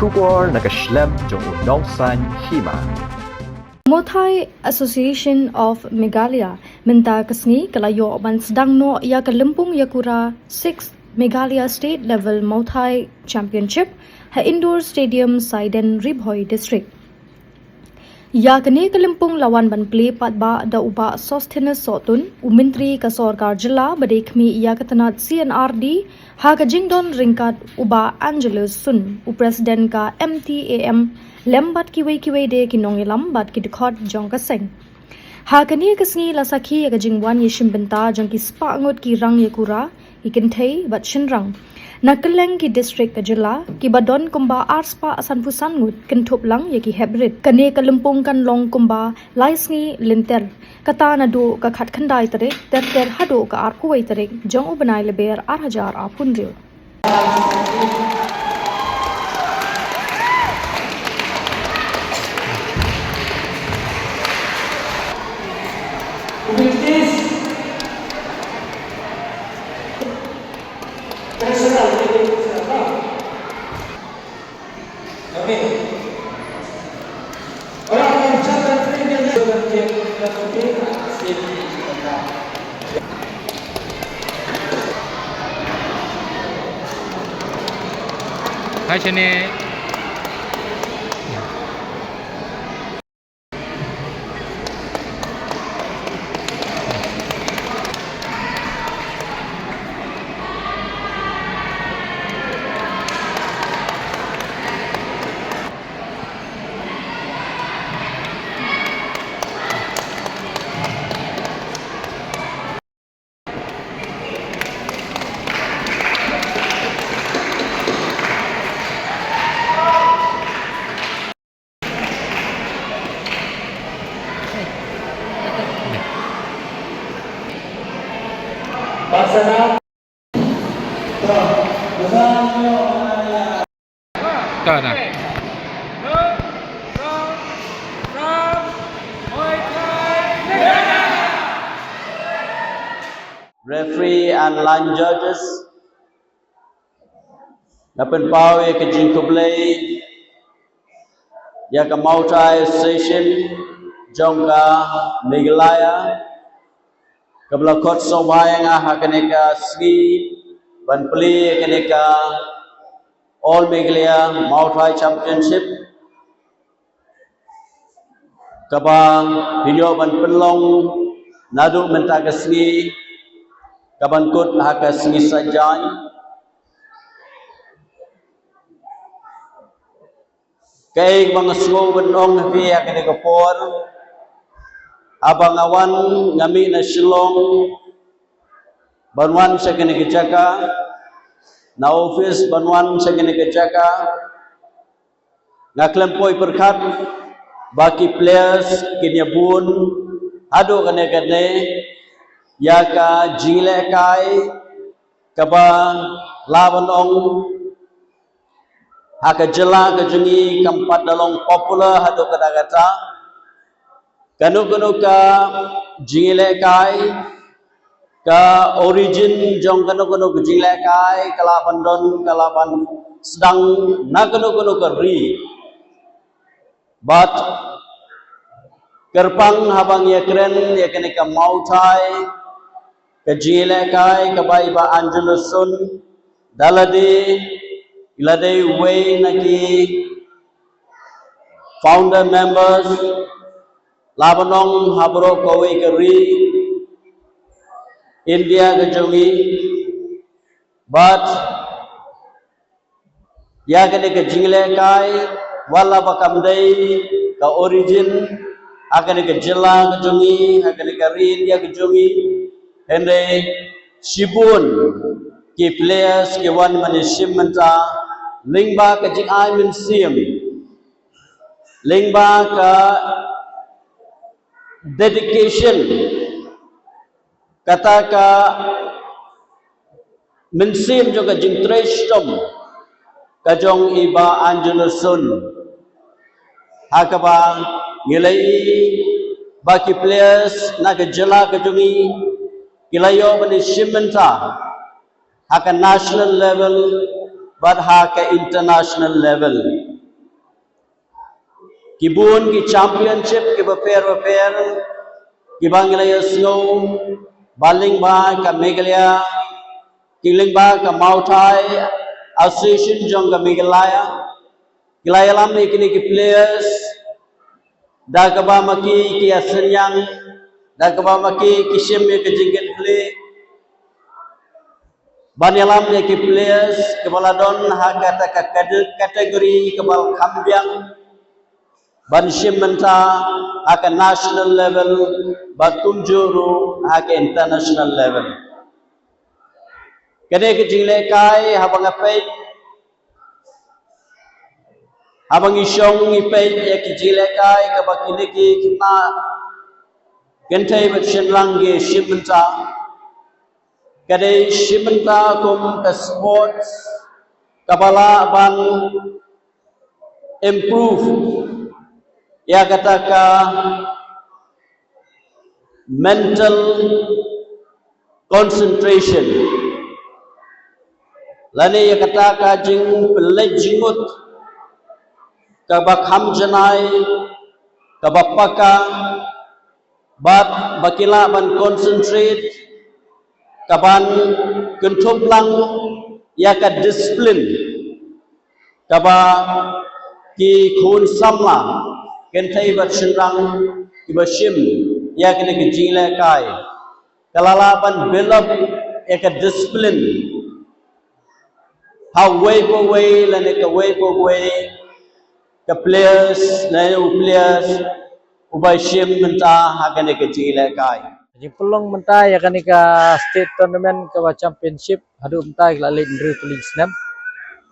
Shubor nakaslem jong unongsan hima. Muay Thai Association of Meghalaya minta kesni kalayo ban sedang no ya kelempung yakura 6th Meghalaya State Level Muay Thai Championship ha indoor stadium Saiden Ribhoi District. Ya kene kelempung lawan ban play patba da uba Sosthenes Sotun Umintri ka Sorkar Jilla badekmi ya katanat CNRD ha ka jingdon ringkat uba Angelus Sun Presiden ka MTAM lembat kiwe de kinong lambat ki dekhot jong ka seng ha kani kasngi la sakhi ka jingwan yishim benta jong ki spa ngot ki rang yakura ikin thei bat shinrang nakeleng ki district ka jilla ki badon kumba arspa asan pusan ngut kenthop lang ye ki hebrit kane kalempong kan long kumba laisngi linter kata na do ka khat khandai tare ter hado ka ar kuwai tare jong ubanai leber 8000 apun ril With this personal orang yang jaga training Hai sini. Paksana. Tahu tak? Referee and line judges, dapat pawe ke jingkublai, ya ke Muay Thai Association, jongka Meghalaya, ke belakot sobayang hakaneka ski, ban peli hakaneka All Meghalaya Muay Thai Championship, kabang video ban penlong nadu mentah ke ski. Kaban kut haka sengi sajai kay mga sungo benong fi hakene kapor abang awan ngami na Shillong banwan sa kene kejaka na office banwan sa kene kejaka ngaklempoy perkat baki players kinyabun ado kene ya ka jile kai kaba laban ong haka jela ka jungi kampat dalong popular hado kadagata kanu ka jile kai ka origin jong kanu ka jile kai kalaban don kalaban sedang na kanu ka ri but kerpang habang ya keren ya kene ka Muay Thai kajile kai kabai ba Angelus Sun dalade ilade way naki founder members labanong habro kowe keri India kajungi but ya kene kajile kai wala bakamdai ka origin akan kejela kejungi akan kerin dia kejungi Henry Shibun ki players ki wan manishim menta lingba ka jing ai min sim lingba ka dedication kata ka min sim jo ka jing treshtom ka jong iba Angelus Sun hakaba ngilai baki players na ka jela ka jungi kilayo bani shimenta haka national level but haka international level kibun ki championship ki beper ki Bangladesh snow baling ba ka Meghalaya kiling ba ka Mautai association jong ka Meghalaya kilaya lam ni kini ki players da ka ba maki ki asenyang da ka ba maki ki shim ki jingget play banyalam ni ki players kebaladon ha kata ka kategori kebal kambiang ban shimenta aka national level batum juru aka international level kene ke jingle kai habang apet habang isyong ipet ya ki jingle kai ka bakini ki kina gentai bat shinlang ge shimenta kade shimenta kum ka sports kabala ban improve ya kataka mental concentration lani ya kataka jing pelejingut kabak hamjanai kabak paka bat bakila ban concentrate kaban kentublang ya ka discipline kaba ki khun samla kentai bat shinrang ki bashim ya kene ki jingla kai kalalaban build ya ka discipline how way for way lane ka way for way ka players ubashim menta hakane ki jingla kai Jadi pelong mentai ya kan ika state tournament ke championship hadu mentai la lead Ndri Tuling Snap.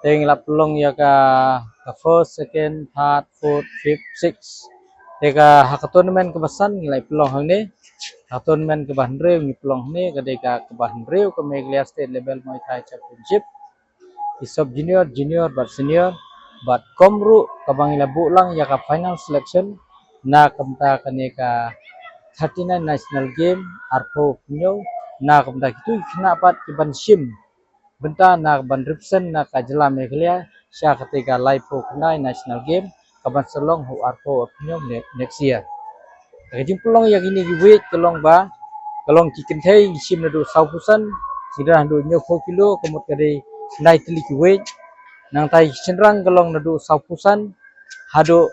Teng la pelong ya ka first, second, third, fourth, fifth, sixth. Deka hak tournament ke basan ngilai pelong hang ni. Hak tournament ke Bandreu ngi pelong ni ke deka ke Bandreu ke Meghalaya state level Muay Thai championship. Di sub junior, junior, bat senior, bat komru ke bangila bulang ya ka final selection na kemta kan ka 39 national game arpo punyo na kamda kitu kena pat kiban shim benta na ban represent na kajela Meghalaya sya ketika laipo kena national game kaban selong hu arpo punyo next year kajim pelong yang ini giwet kelong ba kelong kiken thai shim na do saupusan sida do nyo 4 kilo kemut kade nai tili giwet nang tai senrang kelong na do saupusan hado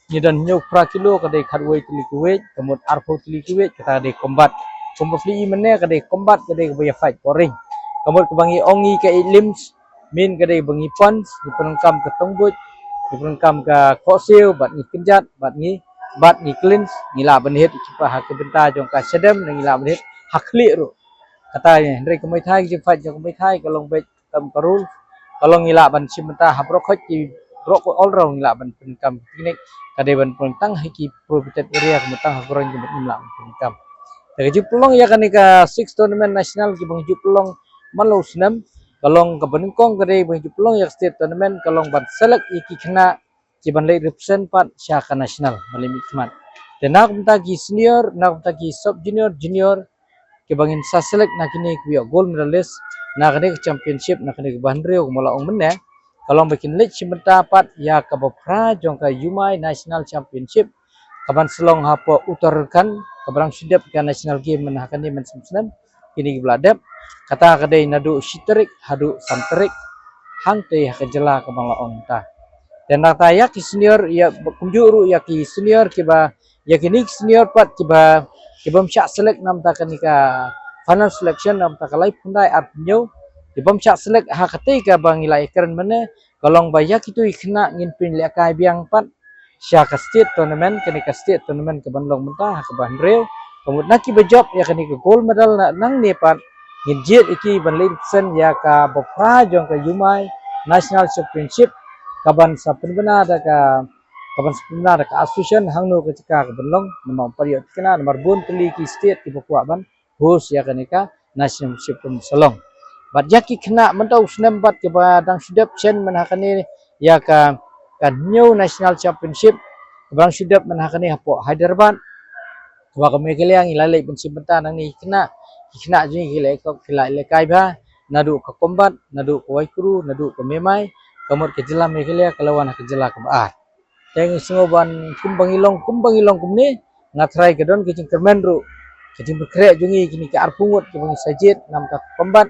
nidan nyo pra kilo kadai kharwai tili kuwait kemut arpo tili kuwait kita kadai combat fli mene kadai combat kadai kebaya fight poring kemut kebangi ongi ke limbs min kadai bangi pons di penengkam ke tongbut di penengkam ke kosil bat ni kenjat bat ni cleanse ngila benhit cepa hak benta jong ka sedem ngila benhit hak kli ru katanya ndai kemai thai je fight jong kemai thai kalong bet kam karul kalong ngila ban simenta habrok hoti rok all round ngila ban penengkam teknik kadai ban pentang hiki protected area kemetang hakuran kemet nimlang penikam. Dari jupelong ya kan ika 6 tournament nasional ki bang jupelong malau senam kalong ke benengkong kadai bang jupelong ya state tournament kalong ban select iki kena ki ban lay represent pat syaka nasional malimi kemat. Dan nak mentagi senior, nak mentagi sub junior, junior ki bangin sa select nak kini ki gold medalist nak kini championship nak kini Bandreu kemalaong meneh kalau bikin league sebentar pat ya kabopra jongka Yumai National Championship kaban selong hapo utarkan kabarang sidap ke national game menahakan di mensemsem kini beladap kata kadai nadu siterik hadu santerik hangte hakajela kabang laong ta dan rata ya ki senior ya kunjuru ya ki senior kiba ya kini senior pat kiba msyak select nam ta kanika final selection nam ta kalai pundai arnyo Ibam syak selek ha ketika bang ilai keren mana kalong bayak itu ikna ngin pin lekai biang pat syak state tournament kini ke state tournament ke Bandung mentah ke Bandreu kemudian naki bejob ya kini ke gold medal nang ni pat ngin jet iki ban lipsen ya ka bopra jong ke Yumai National Championship kaban sa penbena ada ka kaban sebenarnya ke association hangno ketika ke Bandung nomor period kena nomor bun teli ki state ki bokwa ban host ya kini ka national championship selong bat jaki kena mentau senam bat ke badang sidap chen menakani ya ka new national championship badang sidap menakani hapo Hyderabad wa ka Meghalaya ngilalai bensi benta nang ni kena jing gilai ko kilai kai ba nadu ka combat nadu ka waikuru nadu ka memai kamut ke jela Meghalaya kelawan ke jela ke baat teng singoban kumbangilong kumni ngatrai kedon kicing kermenru kicing berkrek jungi kini ke arpungut ke bangi sajit nam tak pembat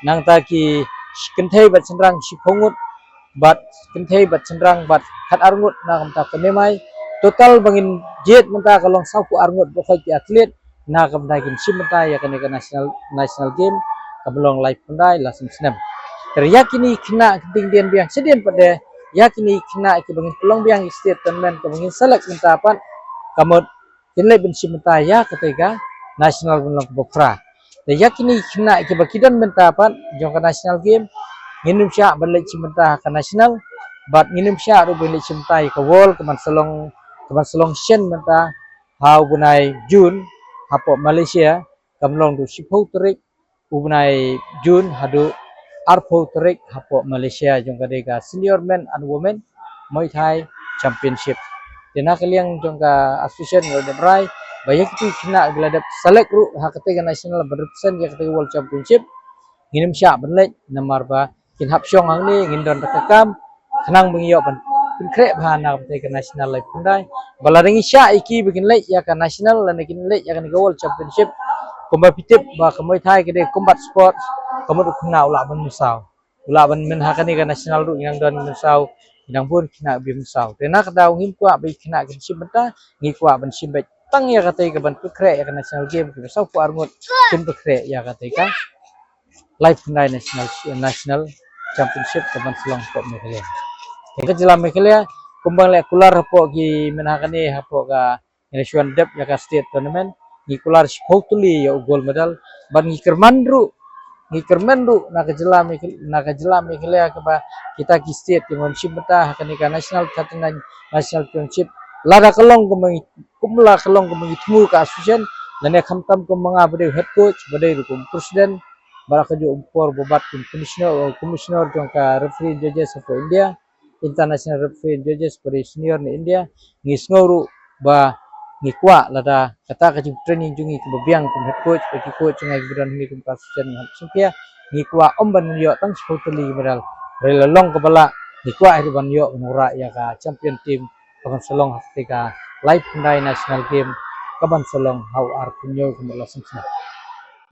nang taki kenthei bat sendrang sipongut bat kenthei bat sendrang bat khat arngut nang tak penemai total bangin jet menta kalong sapu arngut bokai ki atlet na kam dagin simenta ya kan national game kablong live pandai lasem snap teryakini kena keting dian biang sedien pada yakini kena ke bangin pelong biang state tournament ke bangin select menta pan kamut kinle bin simenta ya ketiga national belong bokra de yakini kena ke bakidan menta pan jong national game nginum sya balik simenta ke national bat nginum sya ru balik simenta ke world keman selong shen menta hau bunai Jun hapo Malaysia kamlong du sipau terik ubunai Jun hadu arpo terik hapo Malaysia jong kadega senior men and women Muay Thai championship dena kaliang jong ka association ngode brai banyak itu kena geladap select ru ha ketiga national berrepresent ya ketiga world championship nginim sya benlek namar ba kin hap syong hang ni ngin don takam kenang bengiyo ban krek bahana ketiga national live pandai balaringi sya iki bikin lek ya kan national lan ikin lek ya kan world championship kompetitif ba Muay Thai kede combat sport kamu kena ulah ban musau ulah ban men ha kan national ru yang don musau yang pun kena bi musau dena kadau ngim kwa bi kena kin sibenta ngi kwa ban simbet tang ya kata ke ban krek ya kan national game ke sau ku arngut kin krek ya kata ka live pandai national championship ke ban selong pop Meghalaya ke jelam Meghalaya kumbang le kular hapo gi menakani hapo ka Indonesian Dep ya ka state tournament gi kular hopefully ya gold medal ban gi kermanru na ke jelam Meghalaya ke ba kita ki state yang simbeta hakani ka national championship lada kelong kumla kelong temu ka association dan khamtam kumanga bade head coach bade rukum presiden baraka jo umpor bobat commissioner jongka referee judges of India international referee judges bade senior ni India ngisngoru ba ngikwa lada kata ka training jungi ke biang kum head coach bagi coach ngai budan ni kum association simpia ngikwa omban yo tang spotli medal relong kepala ngikwa hidupan yo ngura ya ka champion team kaban selong ketika live pandai national game kaban selong hau ar punyo kumala sumsna